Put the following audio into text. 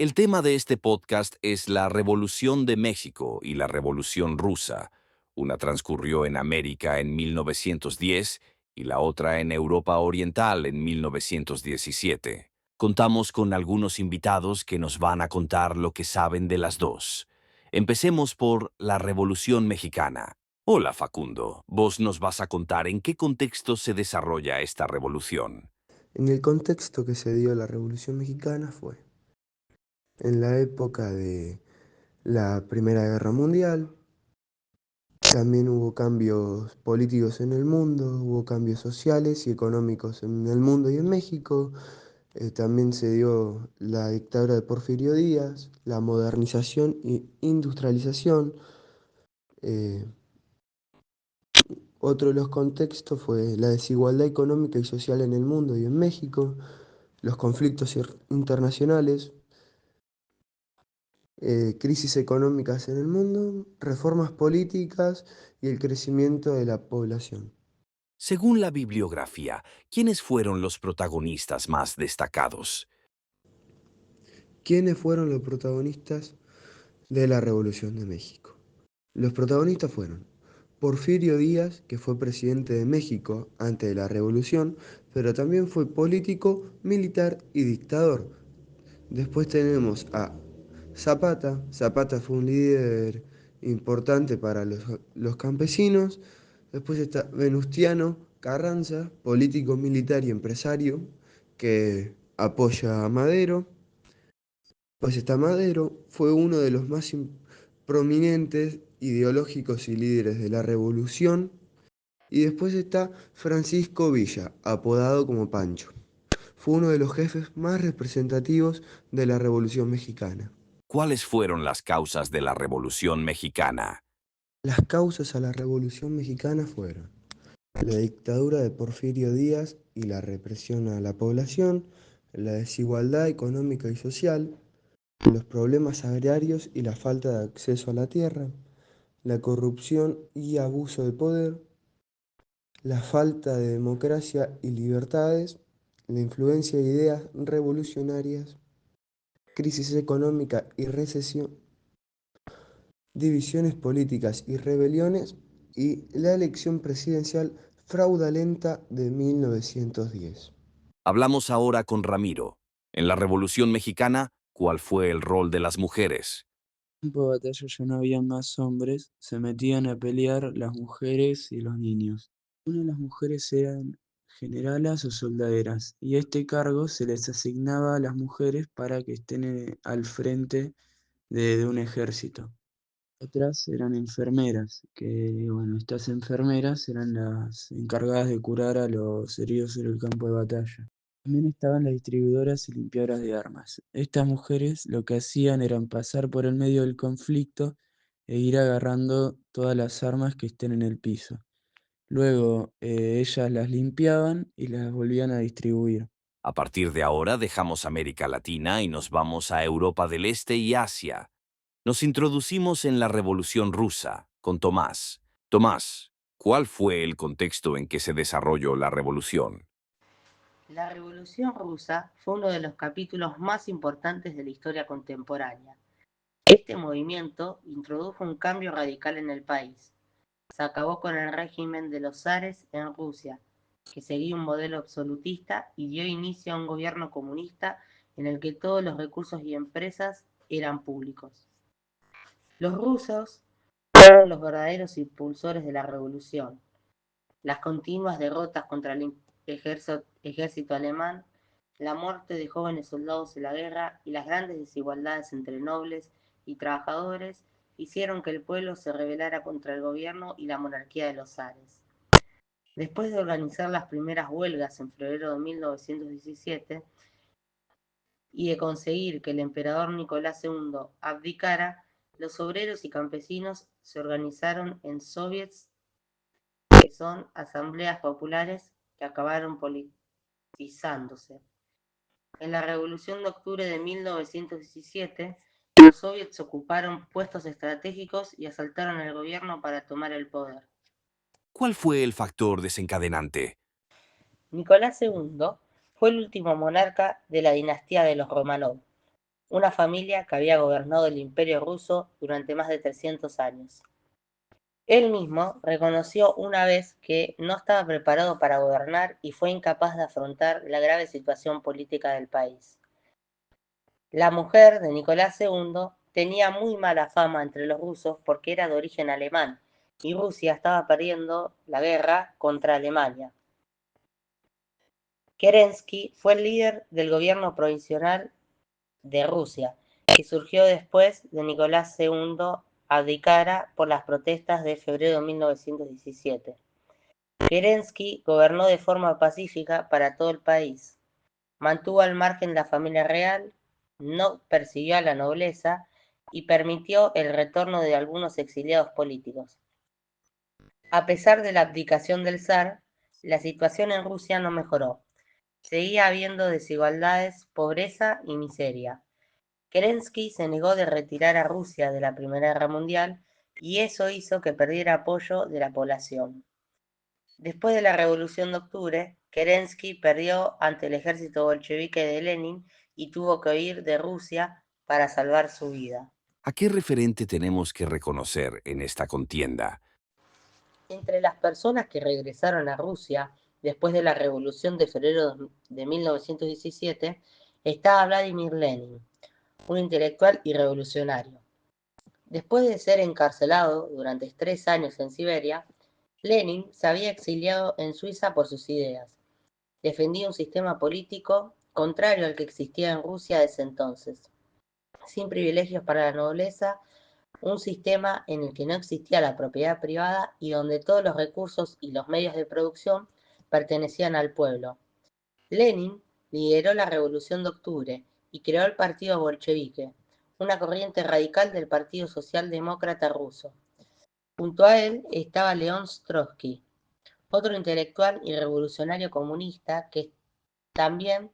El tema de este podcast es la Revolución de México y la Revolución Rusa. Una transcurrió en América en 1910 y la otra en Europa Oriental en 1917. Contamos con algunos invitados que nos van a contar lo que saben de las dos. Empecemos por la Revolución Mexicana. Hola Facundo, vos nos vas a contar en qué contexto se desarrolla esta revolución. En el contexto que se dio la Revolución Mexicana fue en la época de la Primera Guerra Mundial. También hubo cambios políticos en el mundo, hubo cambios sociales y económicos en el mundo y en México. También se dio la dictadura de Porfirio Díaz, la modernización e industrialización. Eh, Otro de los contextos fue la desigualdad económica y social en el mundo y en México, los conflictos internacionales, crisis económicas en el mundo, reformas políticas y el crecimiento de la población. Según la bibliografía, ¿quiénes fueron los protagonistas más destacados? ¿Quiénes fueron los protagonistas de la Revolución de México? Los protagonistas fueron Porfirio Díaz, que fue presidente de México antes de la Revolución, pero también fue político, militar y dictador. Después tenemos a Zapata. Zapata fue un líder importante para los campesinos. Después está Venustiano Carranza, político, militar y empresario, que apoya a Madero. Pues está Madero, fue uno de los más prominentes, ideológicos y líderes de la revolución. Y después está Francisco Villa, apodado como Pancho. Fue uno de los jefes más representativos de la Revolución Mexicana. ¿Cuáles fueron las causas de la Revolución Mexicana? Las causas a la Revolución Mexicana fueron la dictadura de Porfirio Díaz y la represión a la población, la desigualdad económica y social, los problemas agrarios y la falta de acceso a la tierra, la corrupción y abuso de poder, la falta de democracia y libertades, la influencia de ideas revolucionarias, crisis económica y recesión, divisiones políticas y rebeliones, y la elección presidencial fraudulenta de 1910. Hablamos ahora con Ramiro. En la Revolución Mexicana, ¿cuál fue el rol de las mujeres? Campo de batalla ya no había más hombres, se metían a pelear las mujeres y los niños. Una de las mujeres eran generalas o soldaderas, y este cargo se les asignaba a las mujeres para que estén al frente de un ejército. Otras eran enfermeras, que bueno, estas enfermeras eran las encargadas de curar a los heridos en el campo de batalla. También estaban las distribuidoras y limpiadoras de armas. Estas mujeres lo que hacían era pasar por el medio del conflicto e ir agarrando todas las armas que estén en el piso. Luego ellas las limpiaban y las volvían a distribuir. A partir de ahora dejamos América Latina y nos vamos a Europa del Este y Asia. Nos introducimos en la Revolución Rusa con Tomás. Tomás, ¿cuál fue el contexto en que se desarrolló la revolución? La Revolución Rusa fue uno de los capítulos más importantes de la historia contemporánea. Este movimiento introdujo un cambio radical en el país. Se acabó con el régimen de los zares en Rusia, que seguía un modelo absolutista y dio inicio a un gobierno comunista en el que todos los recursos y empresas eran públicos. Los rusos fueron los verdaderos impulsores de la revolución. Las continuas derrotas contra el ejército alemán, la muerte de jóvenes soldados en la guerra y las grandes desigualdades entre nobles y trabajadores hicieron que el pueblo se rebelara contra el gobierno y la monarquía de los zares. Después de organizar las primeras huelgas en febrero de 1917 y de conseguir que el emperador Nicolás II abdicara, los obreros y campesinos se organizaron en soviets, que son asambleas populares que acabaron politizándose. En la Revolución de Octubre de 1917, los soviets ocuparon puestos estratégicos y asaltaron el gobierno para tomar el poder. ¿Cuál fue el factor desencadenante? Nicolás II fue el último monarca de la dinastía de los Románov. una familia que había gobernado el Imperio ruso durante más de 300 años. Él mismo reconoció una vez que no estaba preparado para gobernar y fue incapaz de afrontar la grave situación política del país. La mujer de Nicolás II tenía muy mala fama entre los rusos porque era de origen alemán y Rusia estaba perdiendo la guerra contra Alemania. Kerensky fue el líder del gobierno provisional de Rusia, que surgió después de Nicolás II abdicara por las protestas de febrero de 1917. Kerensky gobernó de forma pacífica para todo el país. Mantuvo al margen la familia real, no persiguió a la nobleza y permitió el retorno de algunos exiliados políticos. A pesar de la abdicación del zar, la situación en Rusia no mejoró. Seguía habiendo desigualdades, pobreza y miseria. Kerensky se negó de retirar a Rusia de la Primera Guerra Mundial y eso hizo que perdiera apoyo de la población. Después de la Revolución de Octubre, Kerensky perdió ante el ejército bolchevique de Lenin y tuvo que huir de Rusia para salvar su vida. ¿A qué referente tenemos que reconocer en esta contienda? Entre las personas que regresaron a Rusia después de la Revolución de febrero de 1917 estaba Vladimir Lenin, un intelectual y revolucionario. Después de ser encarcelado durante 3 años en Siberia, Lenin se había exiliado en Suiza por sus ideas. Defendía un sistema político contrario al que existía en Rusia desde entonces, sin privilegios para la nobleza, un sistema en el que no existía la propiedad privada y donde todos los recursos y los medios de producción pertenecían al pueblo. Lenin lideró la Revolución de Octubre y creó el Partido Bolchevique, una corriente radical del Partido Socialdemócrata ruso. Junto a él estaba León Trotsky, otro intelectual y revolucionario comunista que también